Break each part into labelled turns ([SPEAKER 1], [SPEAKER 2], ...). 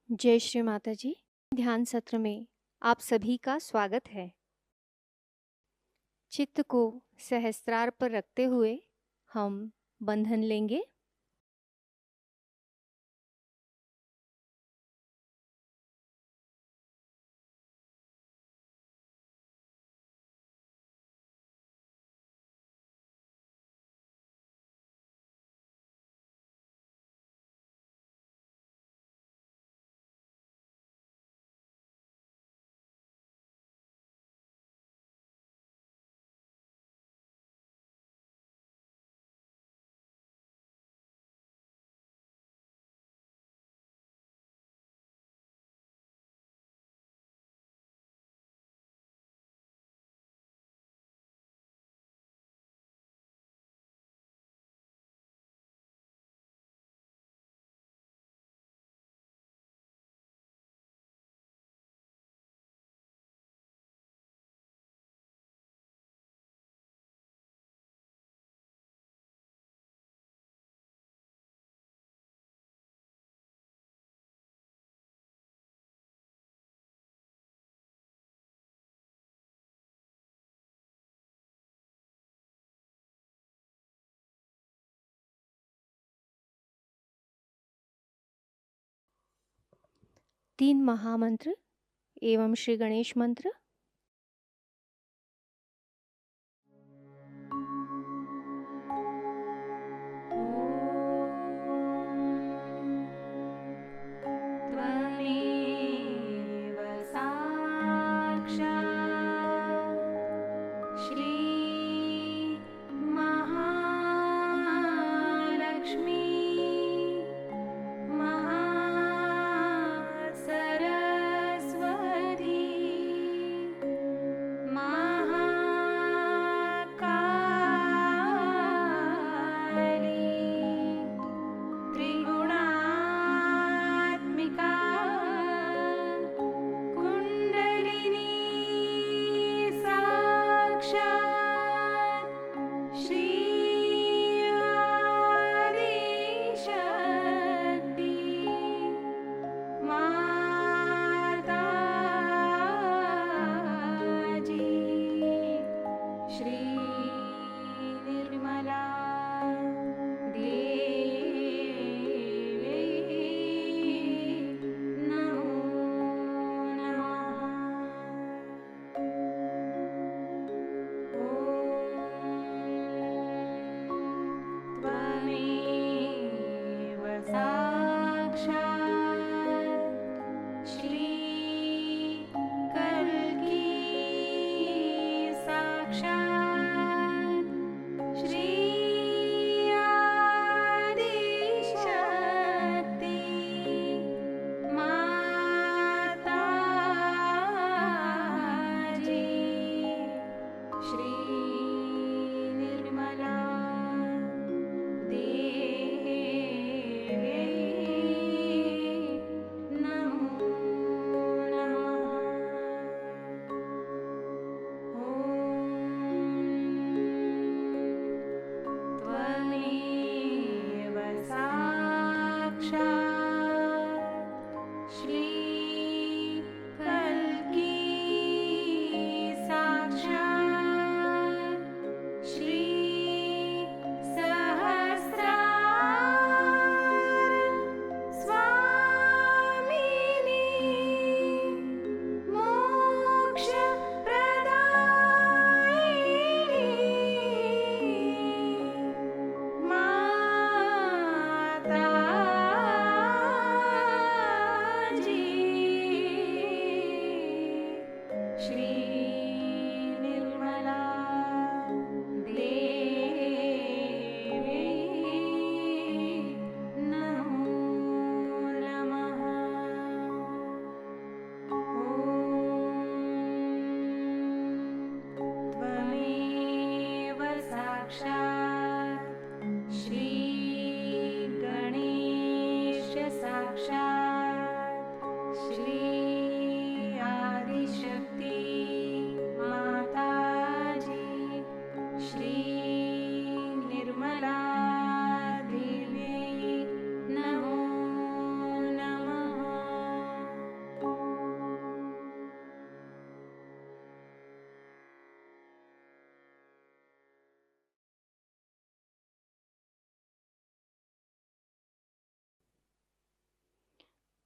[SPEAKER 1] जय श्री माता जी। ध्यान सत्र में आप सभी का स्वागत है। चित्त को सहस्त्रार पर रखते हुए हम बंधन लेंगे। तीन महामंत्र एवं श्री गणेश मंत्र।
[SPEAKER 2] त्वमेव साक्षात् श्री महालक्ष्मी महासरस्वती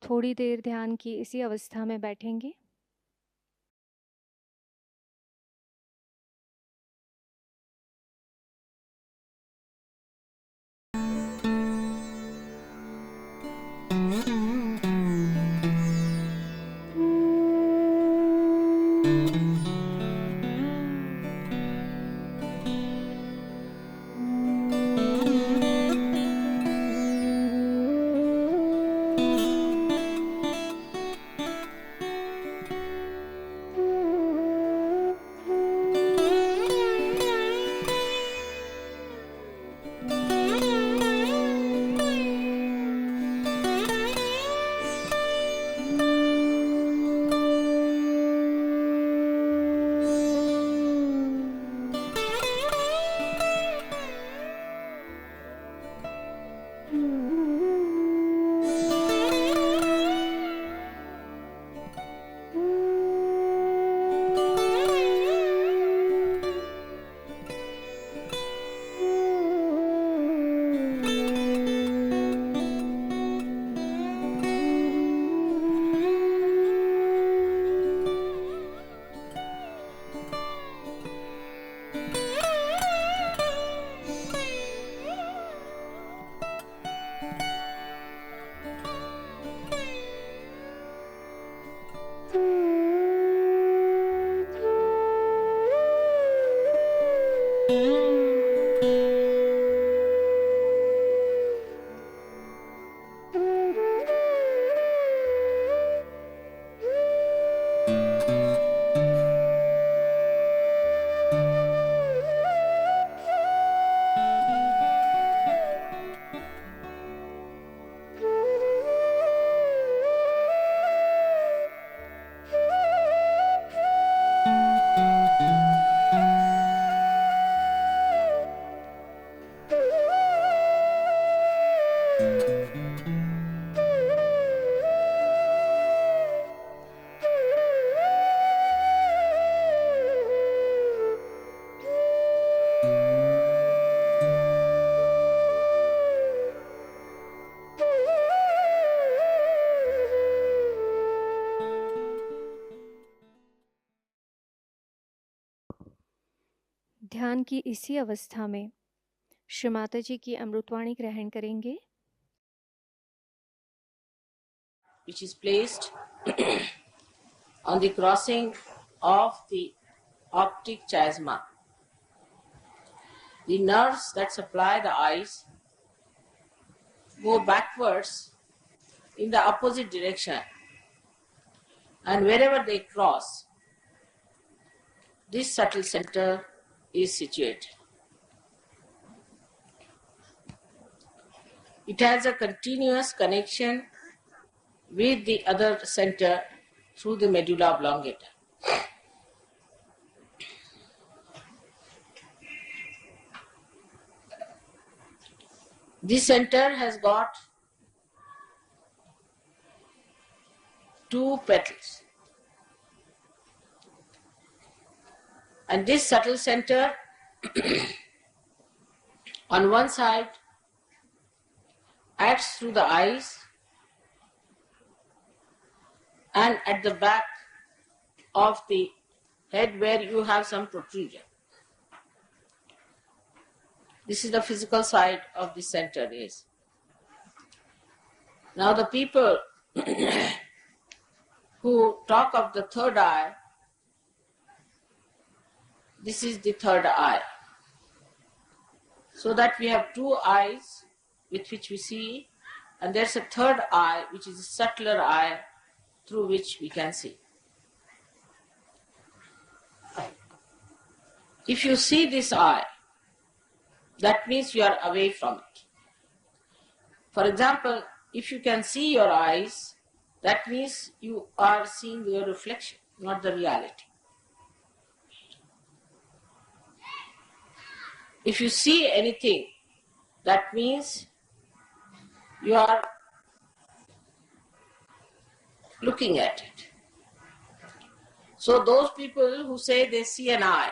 [SPEAKER 1] थोड़ी देर ध्यान की इसी अवस्था में बैठेंगे। ध्यान की इसी अवस्था में श्री माता जी की अमृतवाणी ग्रहण करेंगे,
[SPEAKER 3] which is placed on the crossing of the optic chiasma. The nerves that supply the eyes go backwards in the opposite direction, and wherever they cross, this subtle center is situated. It has a continuous connection with the other center through the medulla oblongata. This center has got two petals, and this subtle center on one side acts through the eyes, and at the back of the head where you have some protrusion. This is the physical side of the center is. Now the people who talk of the third eye, this is the third eye. So that we have two eyes with which we see, and there's a third eye which is a subtler eye through which we can see. If you see this eye, that means you are away from it. For example, if you can see your eyes, that means you are seeing your reflection, not the reality. If you see anything, that means you are looking at it. So those people who say they see an eye,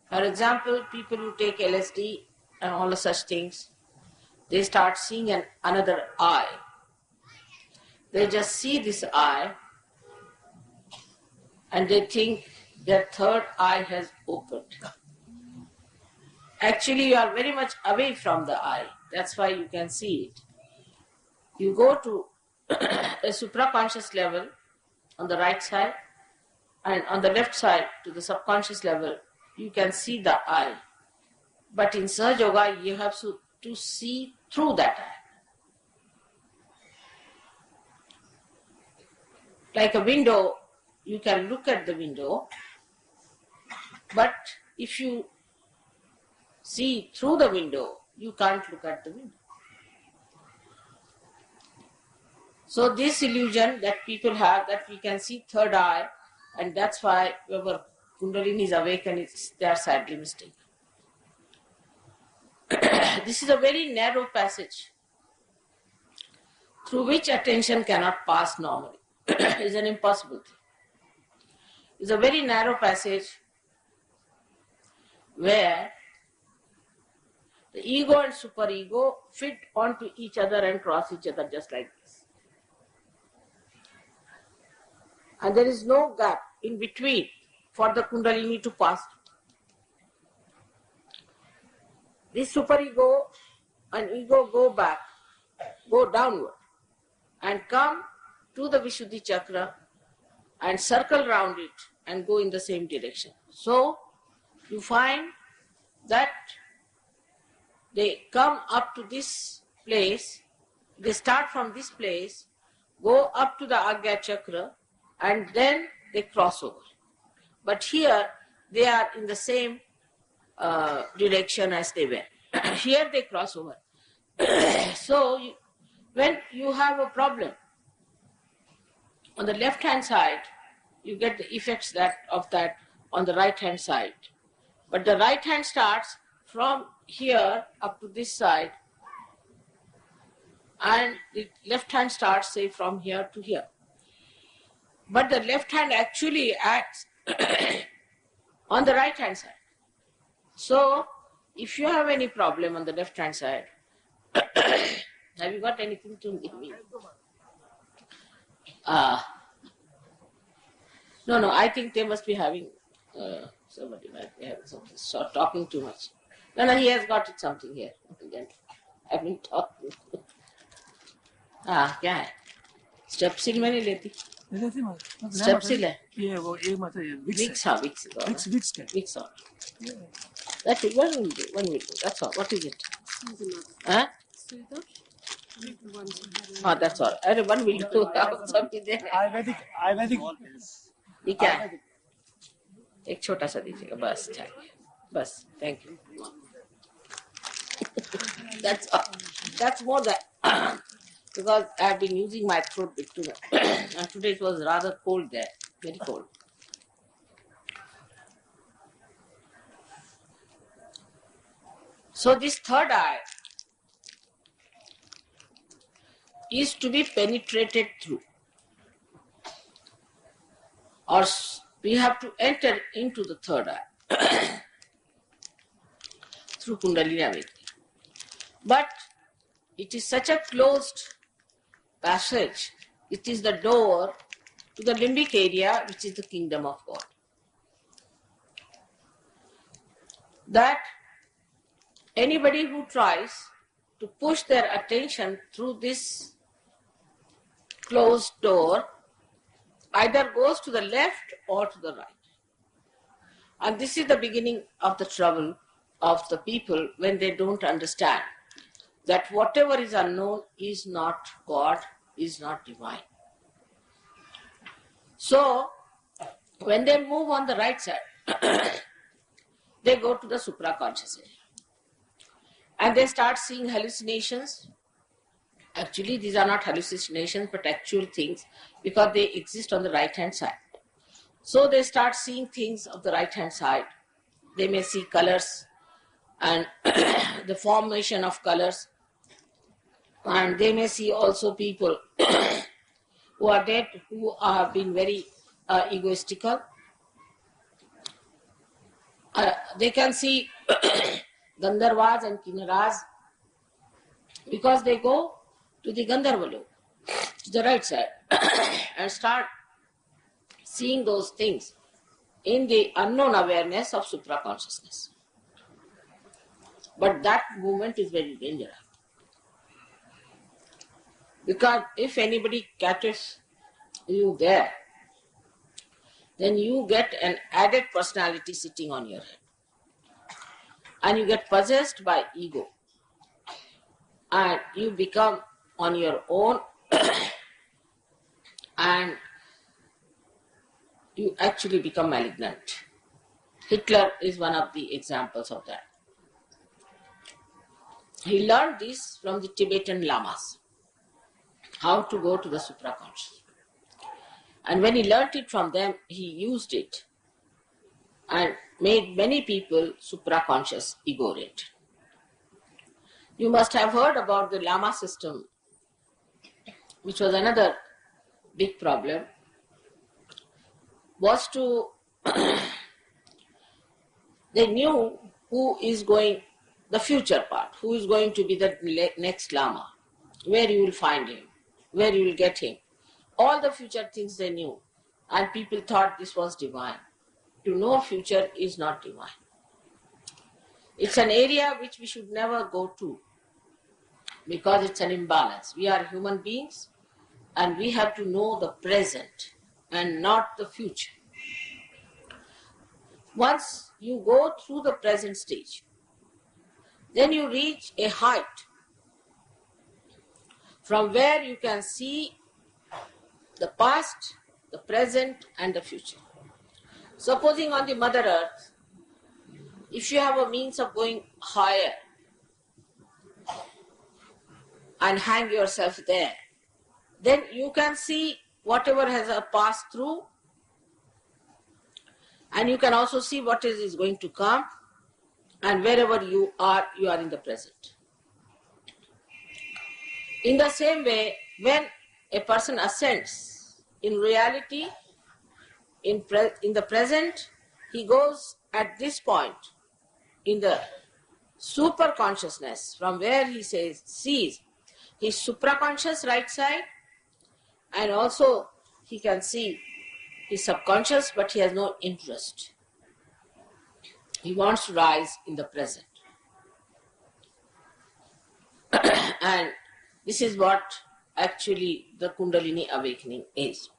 [SPEAKER 3] for example, people who take LSD and all such things, they start seeing another eye. They just see this eye and they think their third eye has opened. Actually, you are very much away from the eye. That's why you can see it. You go to a supraconscious level on the right side, and on the left side to the subconscious level, you can see the eye. But in Sahaja Yoga, you have to see through that eye. Like a window, you can look at the window, but if you see through the window, you can't look at the window. So this illusion that people have that we can see third eye, and that's why whoever Kundalini is awakened, they are sadly mistaken. This is a very narrow passage through which attention cannot pass normally. It's an impossible thing. It's a very narrow passage where the ego and superego fit onto each other and cross each other just like this. And there is no gap in between for the Kundalini to pass. This superego and ego go downward and come to the Vishuddhi chakra and circle round it and go in the same direction. So you find that they come up to this place, they start from this place, go up to the Agya chakra, and then they cross over. But here they are in the same direction as they were. Here they cross over. So when you have a problem on the left hand side, you get the effects of that on the right hand side. But the right hand starts from here up to this side, and the left hand starts, say, from here to here. But the left hand actually acts on the right hand side. So if you have any problem on the left hand side, have you got anything to give me? No, I think they must be having somebody might be having something, so talking too much. No, he has got it something here. I've been talking. क्या है? स्टेप्सिल में नहीं लेती. स्टेप्सिल है.
[SPEAKER 4] ये वो एक मतलब
[SPEAKER 3] विक्स हाँ Vicks. That's it. One will do. That's all. What is it? Huh? हाँ, that's all. अरे one will do. सब दे.
[SPEAKER 4] आयुर्वेदिक
[SPEAKER 3] ये क्या है? एक छोटा सा दीजिएगा बस. चाहिए बस. Thank you. That's all. That's more than because I have been using my throat bit too much, and today it was rather cold there, very cold. So this third eye is to be penetrated through, or we have to enter into the third eye through Kundalini awakening. But it is such a closed passage. It is the door to the limbic area, which is the kingdom of God. That anybody who tries to push their attention through this closed door either goes to the left or to the right. And this is the beginning of the trouble of the people when they don't understand that whatever is unknown is not God, is not divine. So, when they move on the right side, they go to the supraconscious area. And they start seeing hallucinations. Actually, these are not hallucinations, but actual things, because they exist on the right-hand side. So they start seeing things of the right-hand side. They may see colors and the formation of colors. And they may see also people who are dead, who have been very egoistical. They can see Gandharvas and Kinnaras because they go to the Gandharva Lok. to the right side and start seeing those things in the unknown awareness of supraconsciousness. But that movement is very dangerous. Because if anybody catches you there, then you get an added personality sitting on your head. And you get possessed by ego. And you become on your own and you actually become malignant. Hitler is one of the examples of that. He learned this from the Tibetan lamas, how to go to the supraconscious. And when he learnt it from them, he used it and made many people supraconscious ego-oriented. You must have heard about the Lama system, which was another big problem, was to, they knew who is going, the future part, who is going to be the next Lama, where you will find him, where you will get him. All the future things they knew, and people thought this was divine. To know future is not divine. It's an area which we should never go to, because it's an imbalance. We are human beings and we have to know the present and not the future. Once you go through the present stage, then you reach a height from where you can see the past, the present and the future. Supposing on the Mother Earth, if you have a means of going higher and hang yourself there, then you can see whatever has passed through, and you can also see what is going to come, and wherever you are in the present. In the same way, when a person ascends, in reality, in the present, he goes at this point in the super consciousness, from where he sees his supraconscious right side, and also he can see his subconscious, but he has no interest. He wants to rise in the present. And this is what actually the Kundalini awakening is.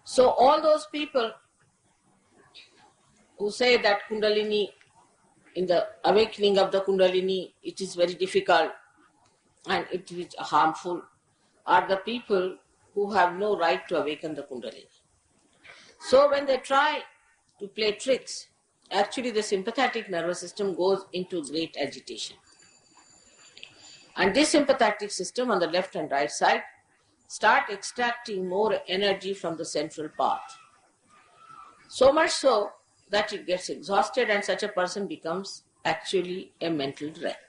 [SPEAKER 3] So all those people who say that Kundalini, in the awakening of the Kundalini, it is very difficult and it is harmful, are the people who have no right to awaken the Kundalini. So when they try to play tricks, actually the sympathetic nervous system goes into great agitation. And this sympathetic system on the left and right side start extracting more energy from the central part. So much so that it gets exhausted and such a person becomes actually a mental wreck.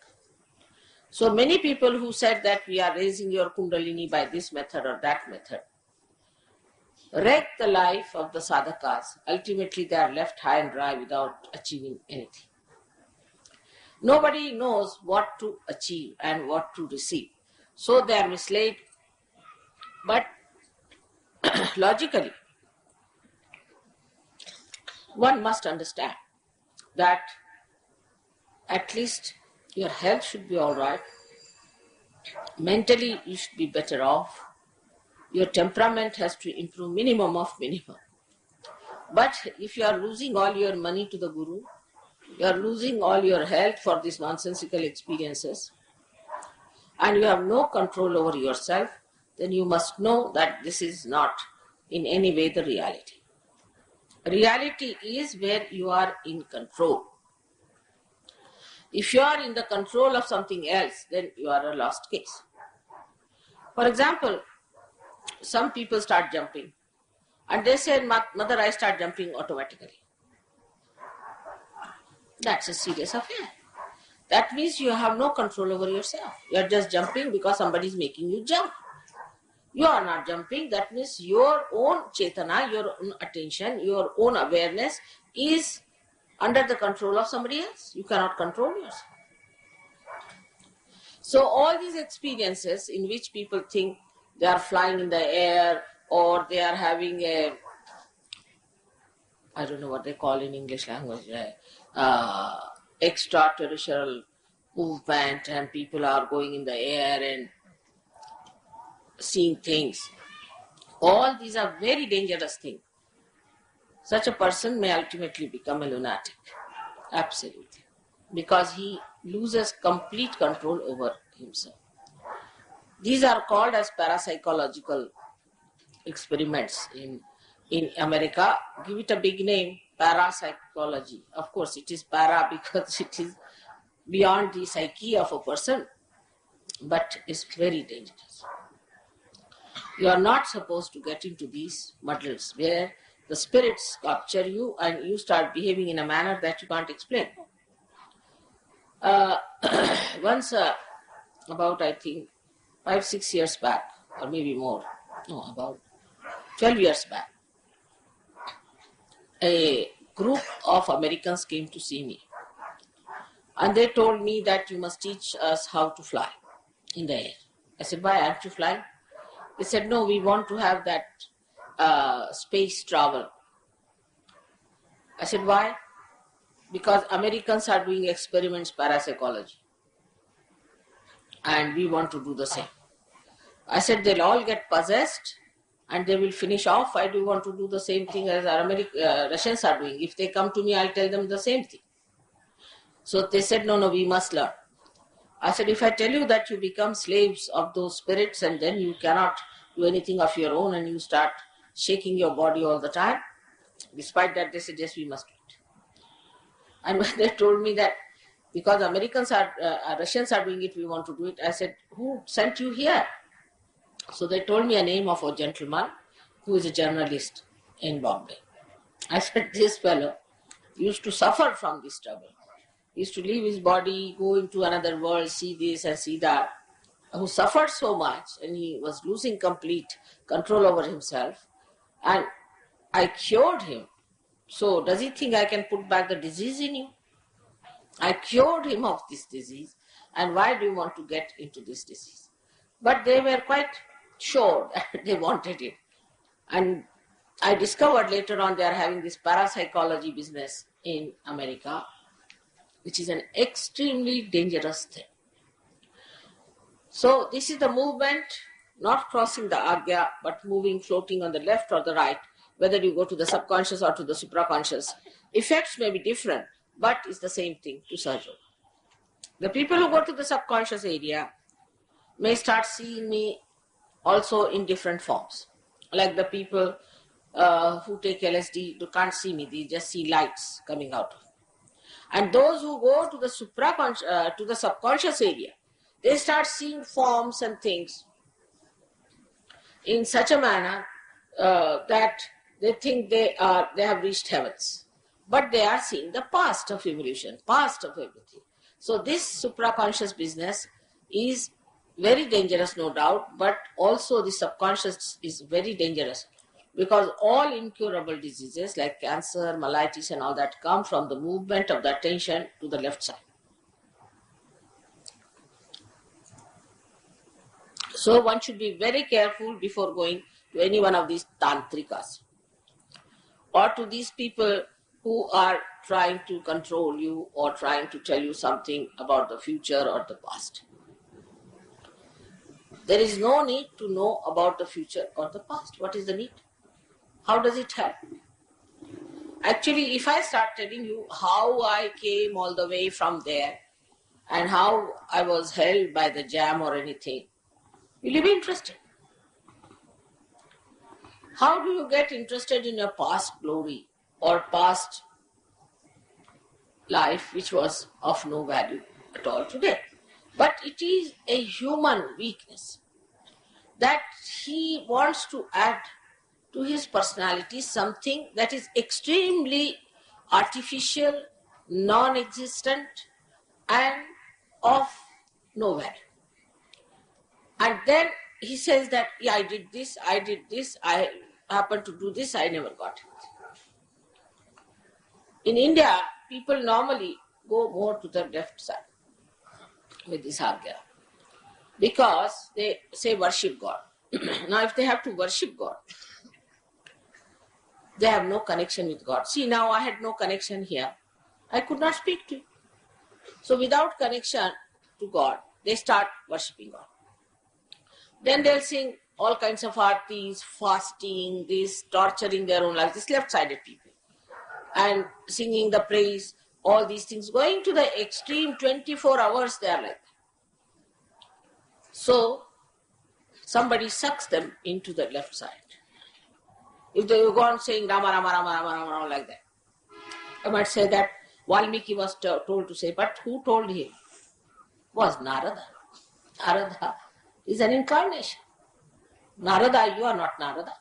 [SPEAKER 3] So many people who said that we are raising your Kundalini by this method or that method wreck the life of the sadhakas. Ultimately they are left high and dry without achieving anything. Nobody knows what to achieve and what to receive. So they are misled. But logically, one must understand that at least your health should be all right. Mentally, you should be better off. Your temperament has to improve minimum of minimum. But if you are losing all your money to the guru, you are losing all your health for these nonsensical experiences, and you have no control over yourself, then you must know that this is not in any way the reality. Reality is where you are in control. If you are in the control of something else, then you are a lost case. For example, some people start jumping and they say, Mother, I start jumping automatically. That's a serious affair. That means you have no control over yourself. You are just jumping because somebody is making you jump. You are not jumping. That means your own chetana, your own attention, your own awareness is under the control of somebody else. You cannot control yourself. So all these experiences in which people think they are flying in the air, or they are having a, I don't know what they call in English language, extraterrestrial movement, and people are going in the air and seeing things. All these are very dangerous things. Such a person may ultimately become a lunatic. Absolutely. Because he loses complete control over himself. These are called as parapsychological experiments in America. Give it a big name, parapsychology. Of course, it is para because it is beyond the psyche of a person, but it's very dangerous. You are not supposed to get into these muddles where the spirits capture you and you start behaving in a manner that you can't explain. Once, about I think 5-6 years back, or maybe more, no, about 12 years back, a group of Americans came to see me. And they told me that you must teach us how to fly in the air. I said, why aren't you flying? They said, no, we want to have that space travel. I said, why? Because Americans are doing experiments parapsychology. And we want to do the same. I said, they'll all get possessed and they will finish off. I do want to do the same thing as our Russians are doing. If they come to me, I'll tell them the same thing. So they said, no, we must learn. I said, if I tell you that you become slaves of those spirits and then you cannot do anything of your own and you start shaking your body all the time, despite that they said, yes, we must do it. And when they told me that because Russians are doing it, we want to do it, I said, who sent you here? So they told me a name of a gentleman who is a journalist in Bombay. I said, this fellow used to suffer from this trouble. He used to leave his body, go into another world, see this and see that, who suffered so much and he was losing complete control over himself. And I cured him. So does he think I can put back the disease in you? I cured him of this disease. And why do you want to get into this disease? But they were quite sure that they wanted it. And I discovered later on they are having this parapsychology business in America, which is an extremely dangerous thing. So this is the movement, not crossing the Agya, but moving, floating on the left or the right, whether you go to the subconscious or to the supraconscious. Effects may be different, but it's the same thing to Sahaja. The people who go to the subconscious area may start seeing me also in different forms. Like the people who take LSD, they can't see me, they just see lights coming out. And those who go to the to the subconscious area, they start seeing forms and things in such a manner that they think they have reached heavens. But they are seeing the past of evolution, past of everything. So this supraconscious business is very dangerous, no doubt, but also the subconscious is very dangerous because all incurable diseases like cancer, mellitus and all that come from the movement of the attention to the left side. So one should be very careful before going to any one of these tantrikas or to these people who are trying to control you or trying to tell you something about the future or the past. There is no need to know about the future or the past. What is the need? How does it help? Actually, if I start telling you how I came all the way from there and how I was held by the jam or anything, will you be interested? How do you get interested in your past glory or past life which was of no value at all today? But it is a human weakness that he wants to add to his personality something that is extremely artificial, non-existent and of no value. And then he says that, yeah, I did this, I happened to do this, I never got it. In India, people normally go more to the left side with this Agya because they say worship God. Now if they have to worship God, they have no connection with God. See, now I had no connection here. I could not speak to you. So without connection to God, they start worshipping God. Then they'll sing all kinds of artis, fasting, this, torturing their own lives, these left-sided people. And singing the praise, all these things, going to the extreme 24 hours they are like that. So somebody sucks them into the left side. If they go on saying Rama, Rama, Rama, Rama, Rama, Rama like that, I might say that Valmiki was told to say, but who told him? Was Narada. Narada is an incarnation. Narada, you are not Narada.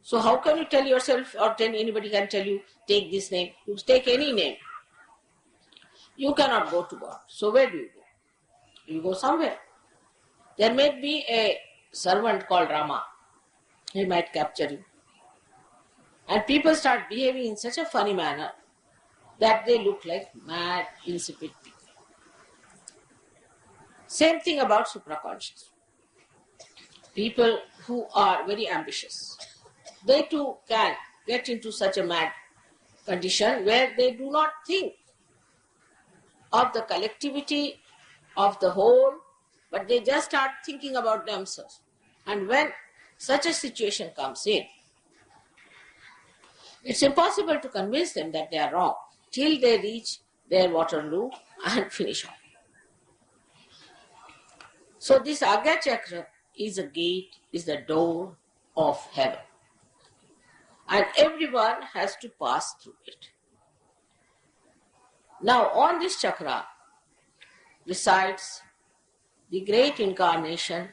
[SPEAKER 3] So how can you tell yourself, or anybody can tell you, take this name? You take any name. You cannot go to God. So where do you go? You go somewhere. There may be a servant called Rama. He might capture you. And people start behaving in such a funny manner that they look like mad, insipid people. Same thing about supraconscious. People who are very ambitious, they too can get into such a mad condition where they do not think of the collectivity of the whole, but they just start thinking about themselves. And when such a situation comes in, it's impossible to convince them that they are wrong till they reach their Waterloo and finish off. So this Agya Chakra is a gate, is the door of heaven. And everyone has to pass through it. Now on this chakra resides the great incarnation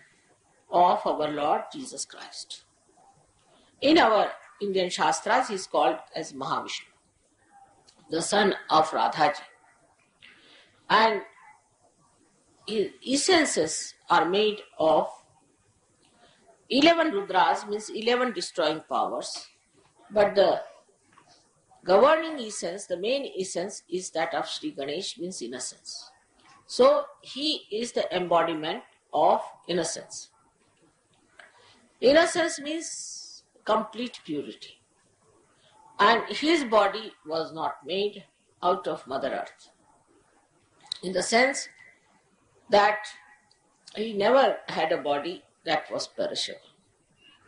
[SPEAKER 3] of our Lord Jesus Christ. In our Indian Shastras, he is called as Mahavishnu, the son of Radhaji. And his essences are made of 11 Rudras, means 11 destroying powers, but the governing essence, the main essence is that of Sri Ganesh, means innocence. So he is the embodiment of innocence. Innocence means complete purity. And his body was not made out of Mother Earth, in the sense that he never had a body that was perishable.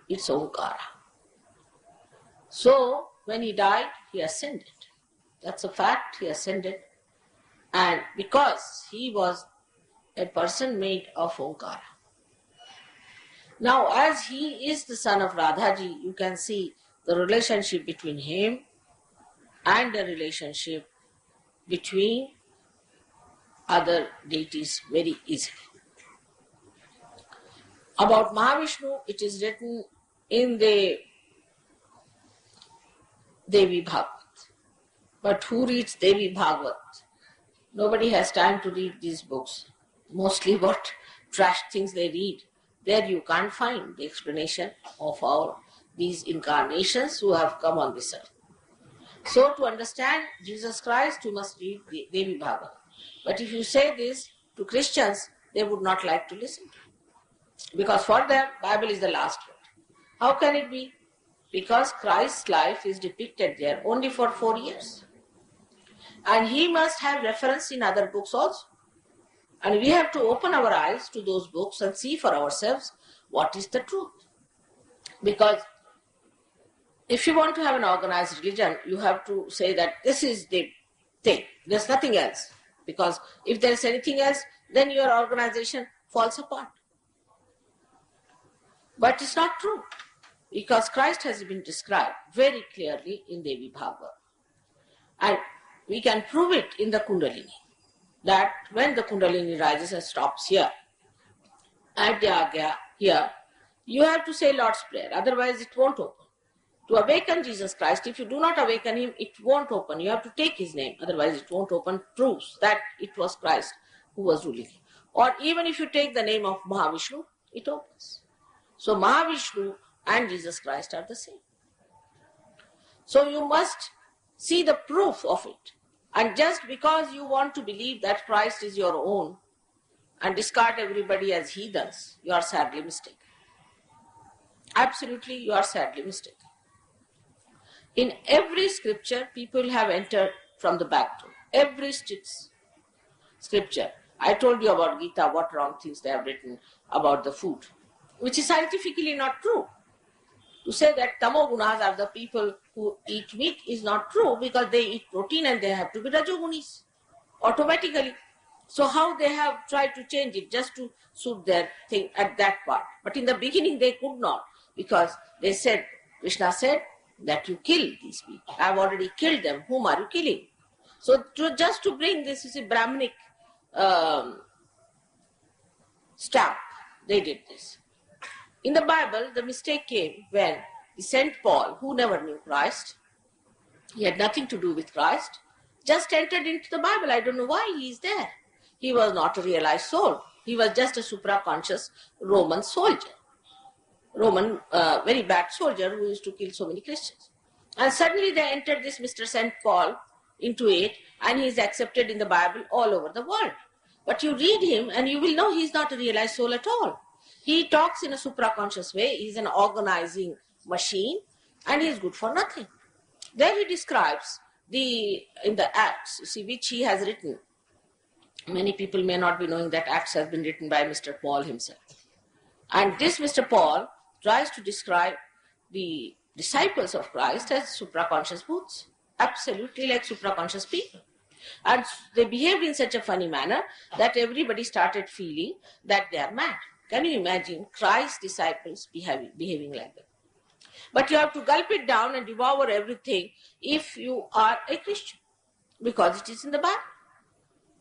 [SPEAKER 3] It's Omkara. So when he died, he ascended. That's a fact, he ascended. And because he was a person made of Omkara. Now as he is the son of Radhaji, you can see the relationship between him and the relationship between other deities very easily. About Mahavishnu, it is written in the Devi Bhagavat. But who reads Devi Bhagavat? Nobody has time to read these books. Mostly what trash things they read. There you can't find the explanation of all these incarnations who have come on this earth. So to understand Jesus Christ, you must read the Devi Bhagavat. But if you say this to Christians, they would not like to listen. Because for them, Bible is the last word. How can it be? Because Christ's life is depicted there only for 4 years. And he must have reference in other books also. And we have to open our eyes to those books and see for ourselves what is the truth. Because if you want to have an organized religion, you have to say that this is the thing. There's nothing else. Because if there's anything else, then your organization falls apart. But it's not true. Because Christ has been described very clearly in Devi Bhagavat. And we can prove it in the Kundalini. That when the Kundalini rises and stops here, at the Agya, here, you have to say Lord's Prayer, otherwise it won't open. To awaken Jesus Christ, if you do not awaken him, it won't open. You have to take his name, otherwise it won't open. Proves that it was Christ who was ruling. Or even if you take the name of Mahavishnu, it opens. So Mahavishnu and Jesus Christ are the same. So you must see the proof of it. And just because you want to believe that Christ is your own and discard everybody as heathens, you are sadly mistaken. Absolutely, you are sadly mistaken. In every scripture, people have entered from the back door. Every scripture. I told you about Gita, what wrong things they have written about the food, which is scientifically not true. To say that tamogunas are the people who eat meat is not true, because they eat protein and they have to be rajogunis automatically. So how they have tried to change it just to suit their thing at that part. But in the beginning they could not, because they said, Krishna said that you kill these people. I have already killed them. Whom are you killing? So just to bring this, you see, Brahminic stamp, they did this. In the Bible, the mistake came when the Saint Paul, who never knew Christ, he had nothing to do with Christ, just entered into the Bible. I don't know why he is there. He was not a realized soul. He was just a supra-conscious Roman soldier. Roman, very bad soldier who used to kill so many Christians. And suddenly they entered this Mr. St. Paul into it, and he is accepted in the Bible all over the world. But you read him and you will know he is not a realized soul at all. He talks in a supra-conscious way. He is an organizing machine, and he is good for nothing. There he describes in the Acts, you see, which he has written. Many people may not be knowing that Acts has been written by Mr. Paul himself. And this Mr. Paul tries to describe the disciples of Christ as supra-conscious booths, absolutely like supra-conscious people. And they behaved in such a funny manner that everybody started feeling that they are mad. Can you imagine Christ's disciples behaving like that? But you have to gulp it down and devour everything if you are a Christian, because it is in the Bible.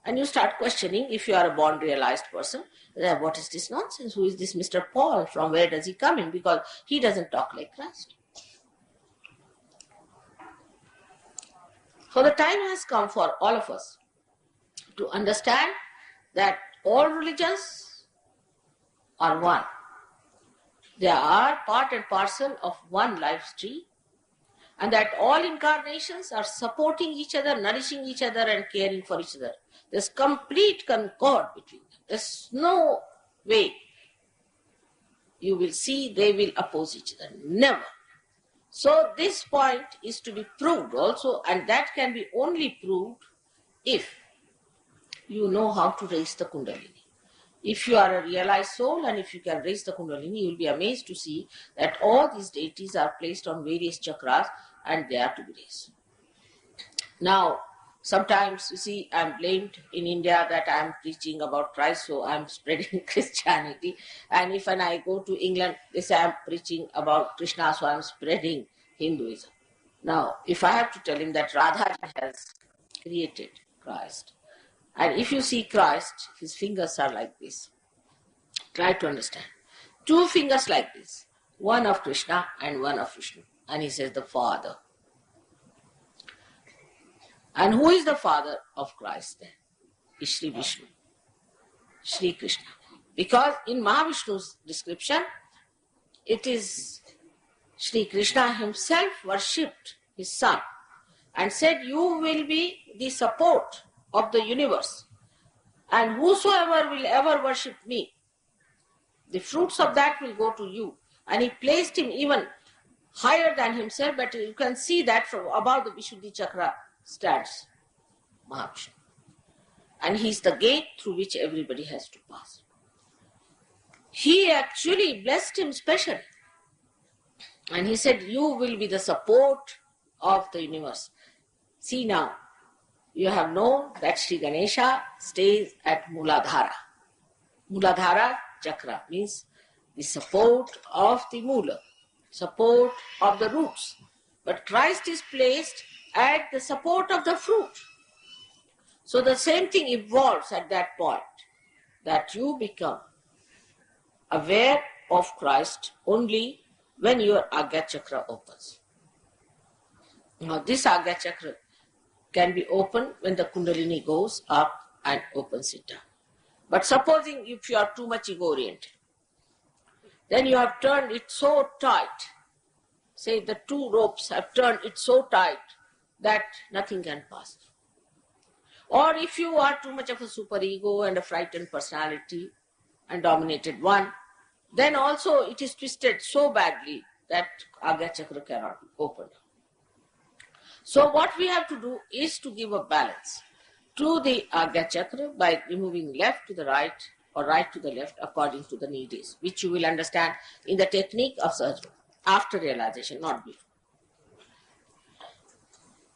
[SPEAKER 3] And you start questioning, if you are a born realized person, what is this nonsense? Who is this Mr. Paul? From where does he come in? Because he doesn't talk like Christ. So the time has come for all of us to understand that all religions are one. They are part and parcel of one life tree, and that all incarnations are supporting each other, nourishing each other, and caring for each other. There's complete concord between them. There's no way you will see they will oppose each other. Never. So this point is to be proved also, and that can be only proved if you know how to raise the Kundalini. If you are a realized soul and if you can raise the Kundalini, you will be amazed to see that all these deities are placed on various chakras and they are to be raised. Now, sometimes, you see, I am blamed in India that I am preaching about Christ, so I am spreading Christianity. And if when I go to England, they say I am preaching about Krishna, so I am spreading Hinduism. Now, if I have to tell him that Radha has created Christ, and if you see Christ, his fingers are like this. Try to understand. Two fingers like this, one of Krishna and one of Vishnu. And he says the Father. And who is the father of Christ then? Is Sri Vishnu, Sri Krishna. Because in Mahavishnu's description, it is Sri Krishna himself worshipped his son and said, you will be the support of the universe, and whosoever will ever worship me, the fruits of that will go to you. And he placed him even higher than himself, but you can see that from above the Vishuddhi Chakra stands Mahavishnu. And he is the gate through which everybody has to pass. He actually blessed him specially. And he said, you will be the support of the universe. See now, you have known that Sri Ganesha stays at Muladhara. Muladhara Chakra means the support of the Mula, support of the roots. But Christ is placed at the support of the fruit. So the same thing evolves at that point, that you become aware of Christ only when your Agya Chakra opens. Now this Agya Chakra can be opened when the Kundalini goes up and opens it down. But supposing if you are too much ego-oriented, then you have turned it so tight, say the two ropes have turned it so tight that nothing can pass through. Or if you are too much of a superego and a frightened personality and dominated one, then also it is twisted so badly that Agya Chakra cannot be opened. So what we have to do is to give a balance to the Agya Chakra by removing left to the right or right to the left according to the need is, which you will understand in the technique of Sahaj after realization, not before.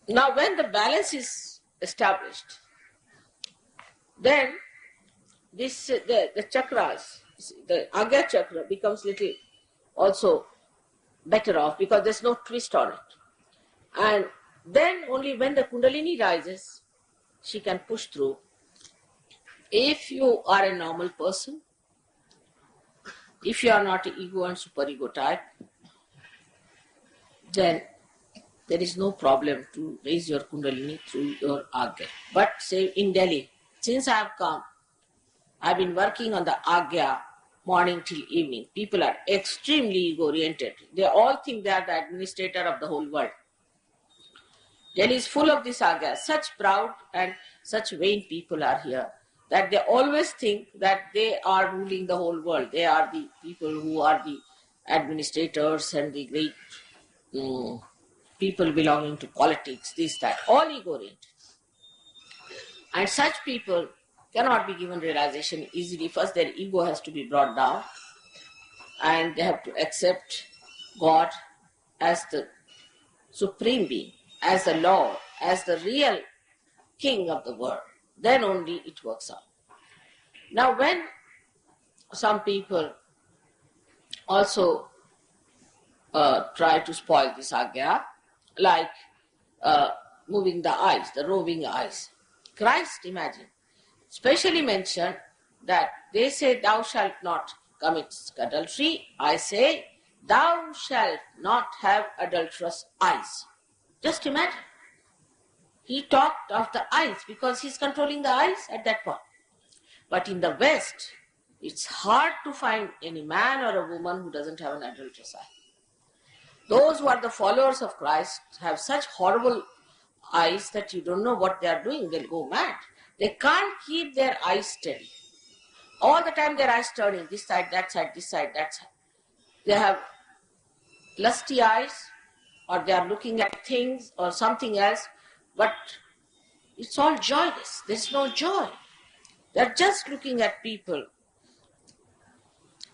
[SPEAKER 3] Now when the balance is established, then this the chakras, the Agya Chakra becomes little also better off because there's no twist on it. And then only when the Kundalini rises, she can push through. If you are a normal person, if you are not an ego and superego type, then there is no problem to raise your Kundalini through your Agya. But say in Delhi, since I have come, I've been working on the Agya morning till evening. People are extremely ego-oriented. They all think they are the administrator of the whole world. Delhi is full of this Agya. Such proud and such vain people are here that they always think that they are ruling the whole world. They are the people who are the administrators and the great people belonging to politics, this, that, all ego-oriented. And such people cannot be given realization easily. First, their ego has to be brought down and they have to accept God as the supreme being, as the Lord, as the real king of the world. Then only it works out. Now, when some people also try to spoil this Agya, like moving the eyes, the roving eyes. Christ, imagine, specially mentioned that they say, thou shalt not commit adultery. I say, thou shalt not have adulterous eyes. Just imagine. He talked of the eyes because he's controlling the eyes at that point. But in the West, it's hard to find any man or a woman who doesn't have an adulterous eye. Those who are the followers of Christ have such horrible eyes that you don't know what they are doing. They'll go mad. They can't keep their eyes steady. All the time their eyes turning, this side, that side, this side, that side. They have lusty eyes, or they are looking at things or something else, but it's all joyless. There's no joy. They're just looking at people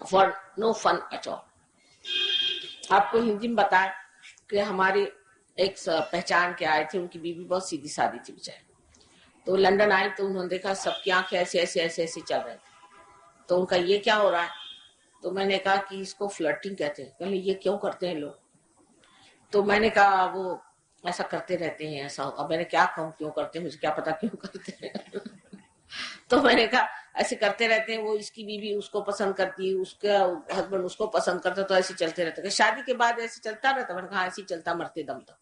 [SPEAKER 3] for no fun at all. आपको हिंदी में बताया कि हमारे एक पहचान के आए थे, उनकी बीवी बहुत सीधी सादी थी बेचारी। तो लंदन आई तो उन्होंने देखा सबकी आंखें ऐसे ऐसे ऐसे ऐसे चल रहे थे, तो उनका ये क्या हो रहा है? तो मैंने कहा कि इसको फ्लर्टिंग कहते हैं। कहले ये क्यों करते हैं लोग? तो मैंने कहा वो ऐसा करते रहते हैं ऐसा। अब मैंने क्या कहूँ क्यों करते हैं, मुझे क्या पता क्यों करते हैं। तो मैंने कहा ऐसे करते रहते हैं, वो इसकी बीवी उसको पसंद करती है, उसका हस्बैंड उसको पसंद करता, तो ऐसे चलते रहते। शादी के बाद ऐसे चलता रहता। मैंने कहा ऐसे चलता मरते दम तक।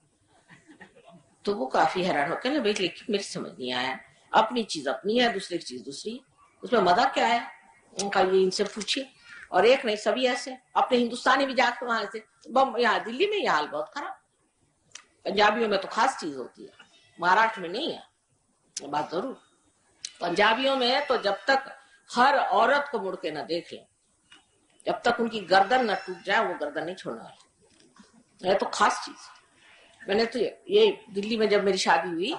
[SPEAKER 3] तो वो काफी हैरान हो, कहने भाई लेकिन मेरी समझ नहीं आया, अपनी चीज अपनी है, दूसरे की चीज दूसरी, उसमें मजा क्या है? उनका ये इनसे पूछिए। और एक नहीं, सभी ऐसे। अपने हिंदुस्तानी भी जाकर वहां से यहाँ दिल्ली में यह हाल बहुत खराब। पंजाबियों में तो खास चीज होती है, महाराष्ट्र में नहीं है। बात जरूर पंजाबियों में है, तो जब तक हर औरत को मुड़ के न देख ले, जब तक उनकी गर्दन न टूट जाए, वो गर्दन नहीं छोड़ने वाले। ये तो खास चीज। मैंने तो ये दिल्ली में जब मेरी शादी हुई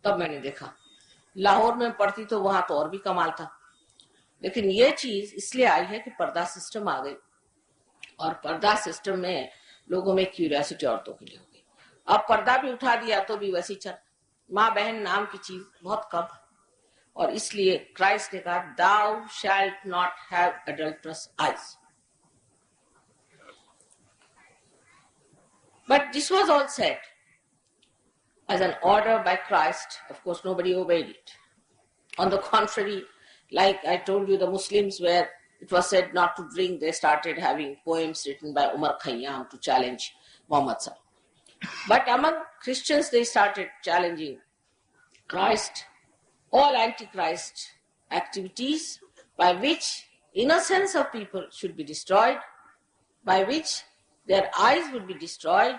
[SPEAKER 3] तब मैंने देखा। लाहौर में पढ़ती तो वहां तो और भी कमाल था। लेकिन ये चीज इसलिए आई है कि पर्दा सिस्टम आ गई, और पर्दा सिस्टम में लोगों में क्यूरियोसिटी औरतों के लिए हो गई। अब पर्दा भी उठा दिया तो भी वैसी चल, माँ बहन नाम की चीज बहुत कम। और इसलिए क्राइस्ट ने कहा thou shalt not have adulterous eyes. But this was all said as an order by Christ. Of course, nobody obeyed it. On the contrary, like I told you, the Muslims, where it was said not to drink, they started having poems written by Umar Khayyam to challenge Muhammad Sallallahu. But among Christians, they started challenging Christ, all antichrist activities by which innocence of people should be destroyed, by which their eyes would be destroyed,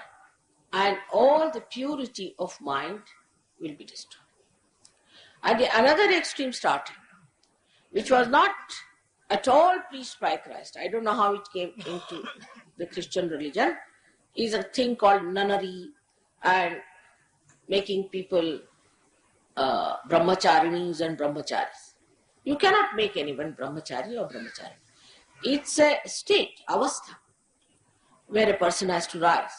[SPEAKER 3] and all the purity of mind will be destroyed. And another extreme started, which was not at all preached by Christ, I don't know how it came into the Christian religion, is a thing called nunnery and making people brahmacharinis and brahmacharis. You cannot make anyone brahmachari or brahmachari. It's a state, avastha, where a person has to rise,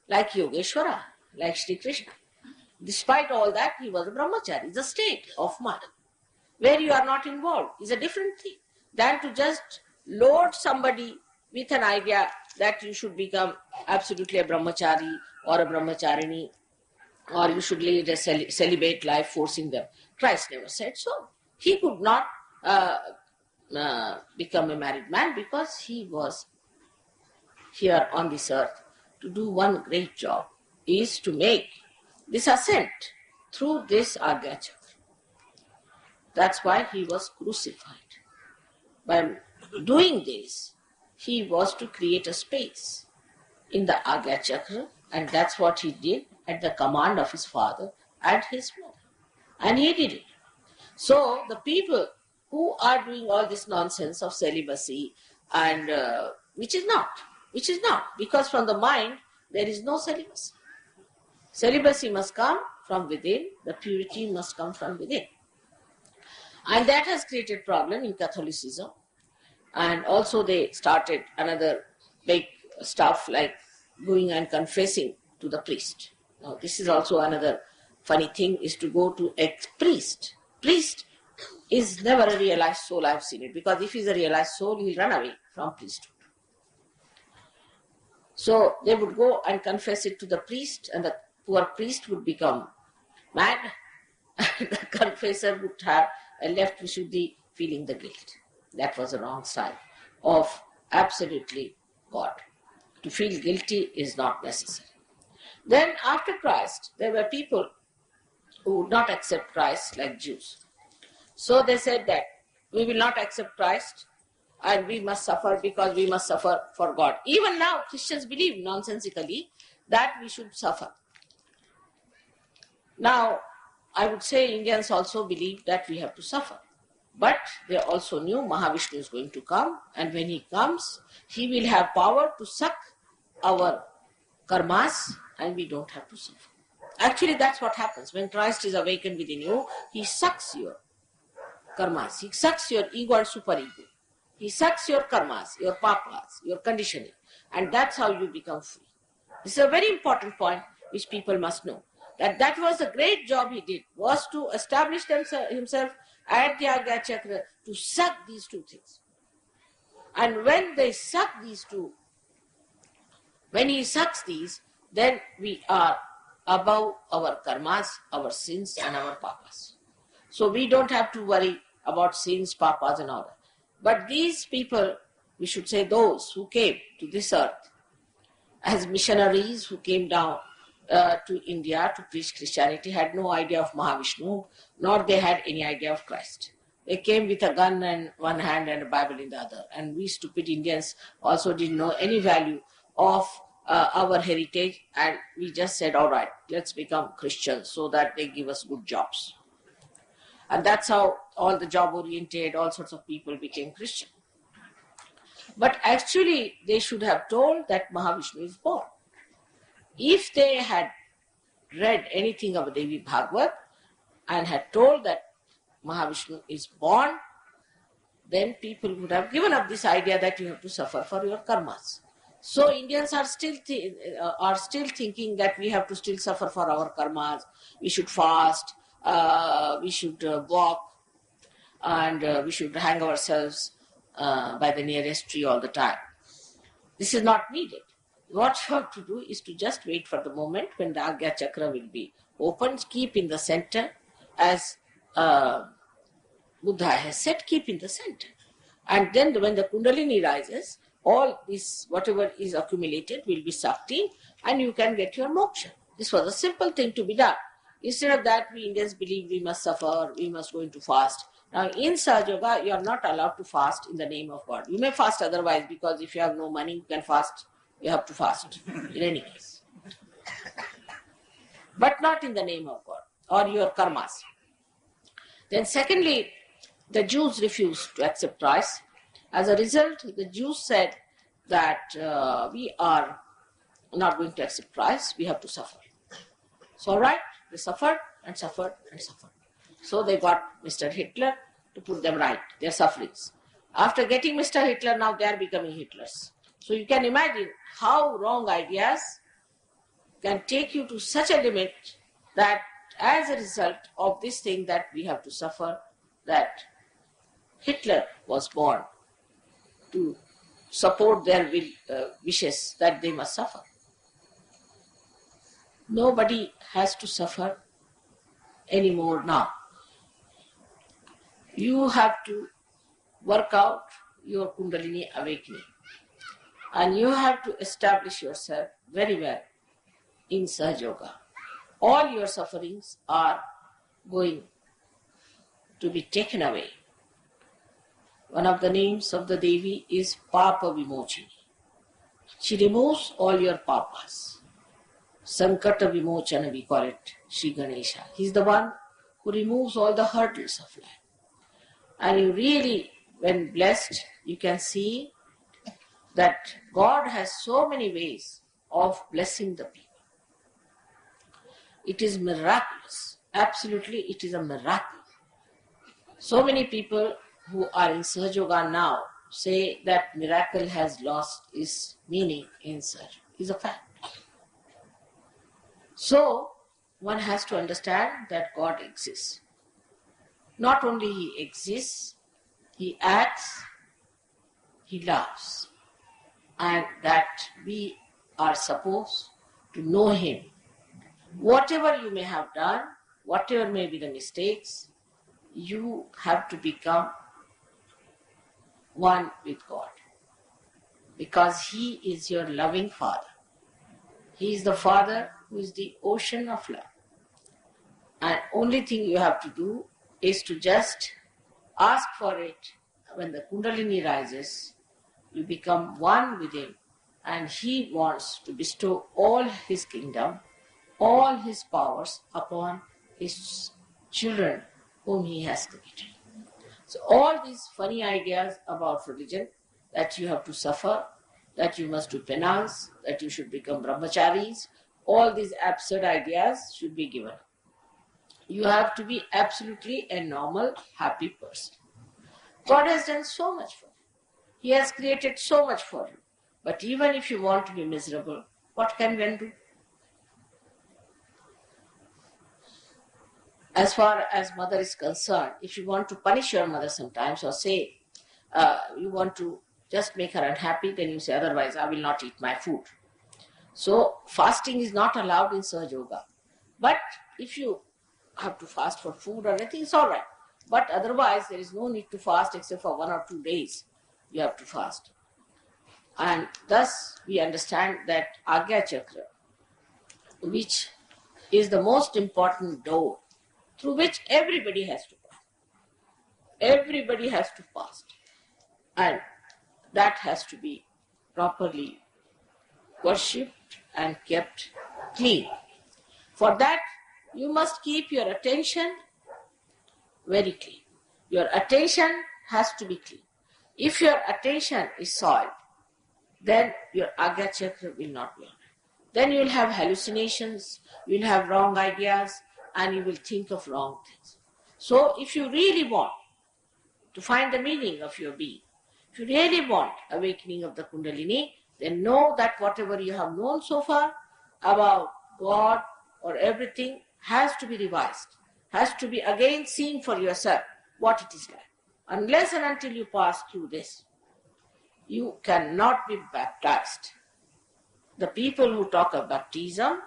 [SPEAKER 3] like Yogeshwara, like Sri Krishna. Despite all that, he was a brahmachari. It's a state of mind, where you are not involved. It's a different thing than to just load somebody with an idea that you should become absolutely a brahmachari or a brahmacharini, or you should lead a celibate life, forcing them. Christ never said so. He could not become a married man because he was here on this earth to do one great job, is to make this ascent through this Agya Chakra. That's why he was crucified. By doing this, he was to create a space in the Agya Chakra, and that's what he did at the command of his father and his mother. And he did it. So the people who are doing all this nonsense of celibacy, and which is not, because from the mind there is no celibacy. Celibacy must come from within, the purity must come from within. And that has created problem in Catholicism. And also they started another big stuff like going and confessing to the priest. Now this is also another funny thing, is to go to a priest. Priest is never a realized soul, I have seen it, because if he's a realized soul, he'll run away from priesthood. So they would go and confess it to the priest, and the poor priest would become mad, and the confessor would have a left Vishuddhi feeling the guilt. That was the wrong side of absolutely God. To feel guilty is not necessary. Then after Christ, there were people who would not accept Christ, like Jews. So they said that we will not accept Christ and we must suffer because we must suffer for God. Even now Christians believe nonsensically that we should suffer. Now I would say Indians also believe that we have to suffer. But they also knew Mahavishnu is going to come, and when he comes, he will have power to suck our karmas and we don't have to suffer. Actually, that's what happens. When Christ is awakened within you, he sucks your karmas. He sucks your ego and superego. He sucks your karmas, your papas, your conditioning. And that's how you become free. This is a very important point which people must know. That was a great job he did, was to establish himself at the Agya Chakra to suck these two things. And when they suck these two, when he sucks these, then we are above our karmas, our sins and our papas. So we don't have to worry about sins, papas and all that. But these people, we should say those who came to this earth as missionaries who came down to India to preach Christianity, had no idea of Mahavishnu, nor they had any idea of Christ. They came with a gun in one hand and a Bible in the other. And we stupid Indians also didn't know any value of our heritage, and we just said, all right, let's become Christians so that they give us good jobs. And that's how all the job-oriented, all sorts of people became Christian. But actually, they should have told that Mahavishnu is born. If they had read anything of Devi Bhagavad and had told that Mahavishnu is born, then people would have given up this idea that you have to suffer for your karmas. So Indians are still thinking that we have to still suffer for our karmas. We should fast, we should walk, and we should hang ourselves by the nearest tree all the time. This is not needed. What you have to do is to just wait for the moment when the Agya Chakra will be opened, keep in the center, as Buddha has said, keep in the center. And then when the Kundalini rises, all this, whatever is accumulated, will be sucked in and you can get your moksha. This was a simple thing to be done. Instead of that, we Indians believe we must suffer, we must go into fast. Now in Sahaja Yoga, you are not allowed to fast in the name of God. You may fast otherwise, because if you have no money, you can fast. You have to fast in any case. But not in the name of God or your karmas. Then secondly, the Jews refused to accept Christ, As a result, the Jews said that we are not going to accept Christ, we have to suffer. So, all right, they suffered and suffered and suffered. So they got Mr. Hitler to put them right, their sufferings. After getting Mr. Hitler, now they are becoming Hitlers. So you can imagine how wrong ideas can take you to such a limit that as a result of this thing that we have to suffer, that Hitler was born to support their wishes that they must suffer. Nobody has to suffer anymore now. You have to work out your Kundalini awakening, and you have to establish yourself very well in Sahaja Yoga. All your sufferings are going to be taken away. One of the names of the Devi is Papa Vimochini. She removes all your papas. Sankata Vimochana, we call it, Sri Ganesha. He is the one who removes all the hurdles of life. And you really, when blessed, you can see that God has so many ways of blessing the people. It is miraculous. Absolutely, it is a miracle. So many people who are in Sahaja Yoga now say that miracle has lost its meaning in Sahaja. It's a fact. So, one has to understand that God exists. Not only He exists, He acts, He loves, and that we are supposed to know Him. Whatever you may have done, whatever may be the mistakes, you have to become one with God, because He is your loving Father. He is the Father who is the ocean of love. And only thing you have to do is to just ask for it. When the Kundalini rises, you become one with Him, and He wants to bestow all His kingdom, all His powers upon His children whom He has created. So all these funny ideas about religion, that you have to suffer, that you must do penance, that you should become brahmacharis, all these absurd ideas should be given. You have to be absolutely a normal, happy person. God has done so much for you. He has created so much for you. But even if you want to be miserable, what can one do? As far as mother is concerned, if you want to punish your mother sometimes, or say you want to just make her unhappy, then you say, otherwise I will not eat my food. So fasting is not allowed in Sahaja Yoga. But if you have to fast for food or anything, it's all right. But otherwise there is no need to fast except for 1 or 2 days. You have to fast. And thus we understand that Agya Chakra, which is the most important door through which everybody has to pass. Everybody has to fast. And that has to be properly worshipped and kept clean. For that, you must keep your attention very clean. Your attention has to be clean. If your attention is soiled, then your Agya Chakra will not be on. Then you will have hallucinations, you will have wrong ideas, and you will think of wrong things. So if you really want to find the meaning of your being, if you really want awakening of the Kundalini, then know that whatever you have known so far about God or everything has to be revised, has to be again seen for yourself what it is like. Unless and until you pass through this, you cannot be baptized. The people who talk of baptism,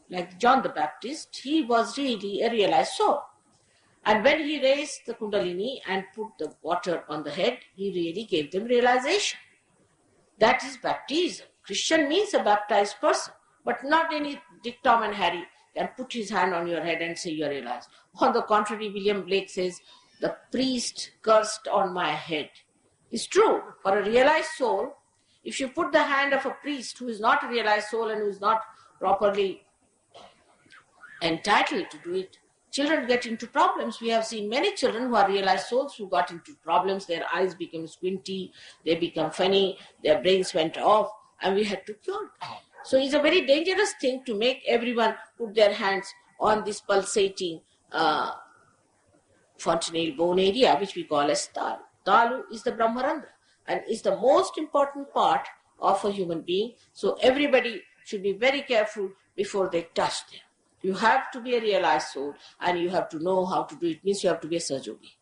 [SPEAKER 3] like John the Baptist, he was really a realized soul. And when he raised the Kundalini and put the water on the head, he really gave them realization. That is baptism. Christian means a baptized person, but not any Dick, Tom and Harry can put his hand on your head and say you are realized. On the contrary, William Blake says, the priest cursed on my head. It's true. For a realized soul, if you put the hand of a priest who is not a realized soul and who is not properly entitled to do it, children get into problems. We have seen many children who are realized souls who got into problems. Their eyes became squinty, they become funny, their brains went off, and we had to cure them. So it's a very dangerous thing to make everyone put their hands on this pulsating fontanelle bone area, which we call as talu. Talu is the Brahmarandra and is the most important part of a human being. So everybody should be very careful before they touch them. You have to be a realized soul and you have to know how to do it. Means you have to be a Sahajogi.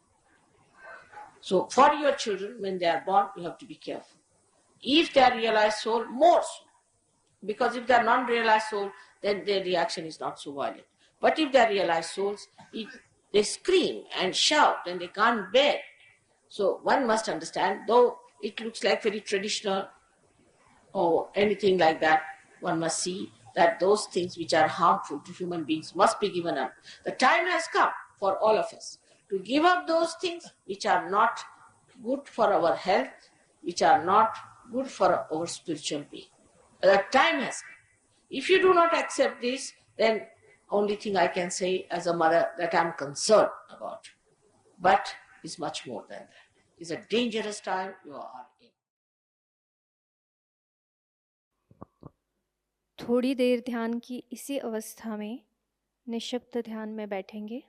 [SPEAKER 3] So for your children, when they are born, you have to be careful. If they are realized soul, more so. Because if they are non-realized soul, then their reaction is not so violent. But if they are realized souls, they scream and shout and they can't bear. So one must understand, though it looks like very traditional or anything like that, one must see that those things which are harmful to human beings must be given up. The time has come for all of us to give up those things which are not good for our health, which are not good for our spiritual being. The time has come. If you do not accept this, then only thing I can say as a mother that I'm concerned about. But it's much more than that. It's a dangerous time you are in.
[SPEAKER 1] थोड़ी देर ध्यान की इसी अवस्था में निःशब्द ध्यान में बैठेंगे।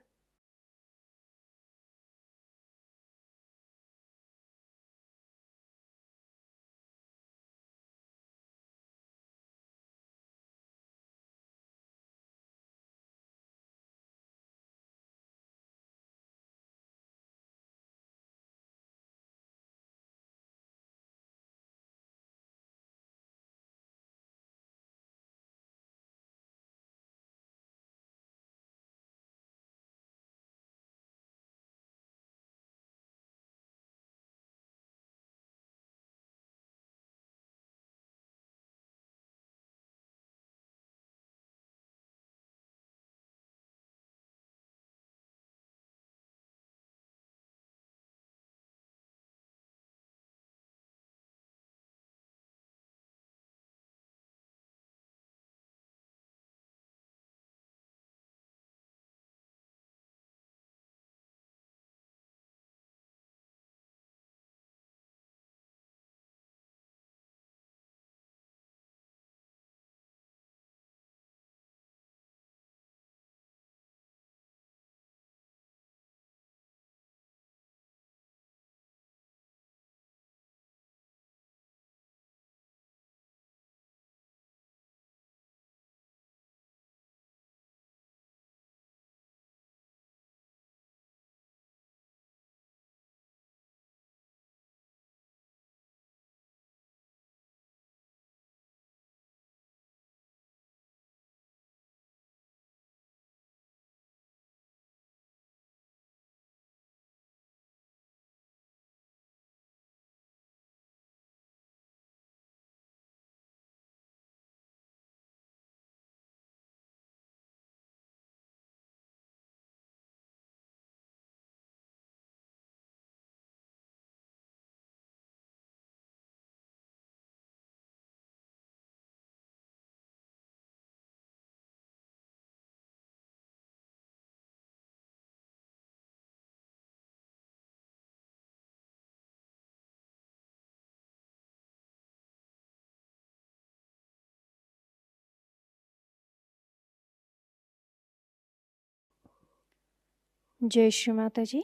[SPEAKER 1] जय श्री माता जी।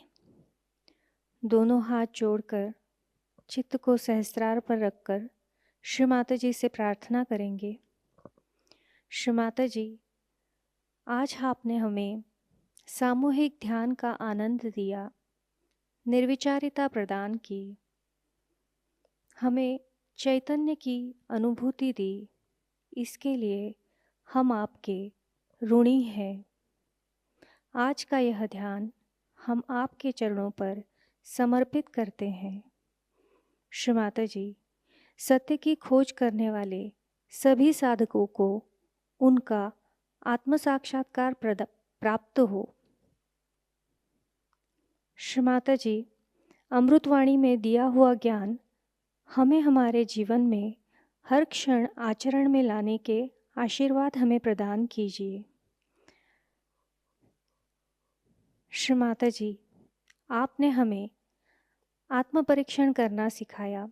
[SPEAKER 1] दोनों हाथ जोड़कर चित्त को सहस्त्रार पर रखकर श्री माता जी से प्रार्थना करेंगे। श्री माता जी, आज आपने हमें सामूहिक ध्यान का आनंद दिया, निर्विचारिता प्रदान की, हमें चैतन्य की अनुभूति दी। इसके लिए हम आपके ऋणी हैं। आज का यह ध्यान हम आपके चरणों पर समर्पित करते हैं। श्री माता जी, सत्य की खोज करने वाले सभी साधकों को उनका आत्म साक्षात्कार प्राप्त हो। श्री माता जी, अमृतवाणी में दिया हुआ ज्ञान हमें हमारे जीवन में हर क्षण आचरण में लाने के आशीर्वाद हमें प्रदान कीजिए। श्री माता जी, आपने हमें आत्म परीक्षण करना सिखाया,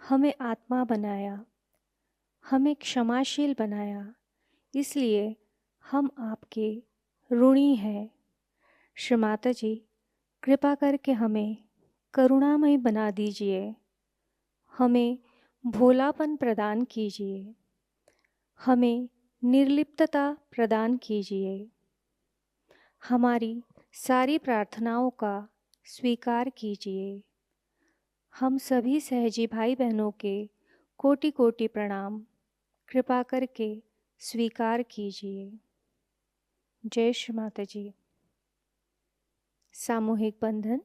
[SPEAKER 1] हमें आत्मा बनाया, हमें क्षमाशील बनाया, इसलिए हम आपके ऋणी हैं। श्री माता जी, कृपा करके हमें करुणामय बना दीजिए, हमें भोलापन प्रदान कीजिए, हमें निर्लिप्तता प्रदान कीजिए। हमारी सारी प्रार्थनाओं का स्वीकार कीजिए। हम सभी सहजी भाई बहनों के कोटि कोटि प्रणाम कृपा करके स्वीकार कीजिए। जय श्री माता जी। सामूहिक बंधन।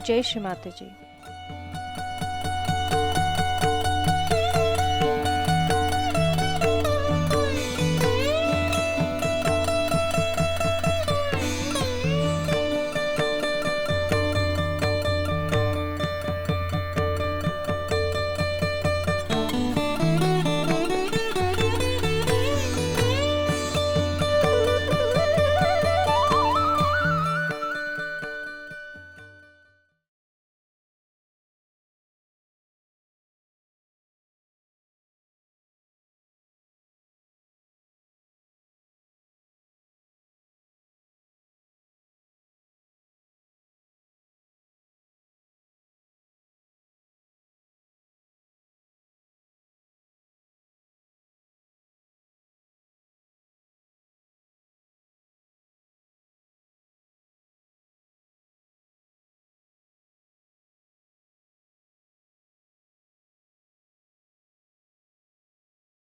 [SPEAKER 1] जय श्री माता जी।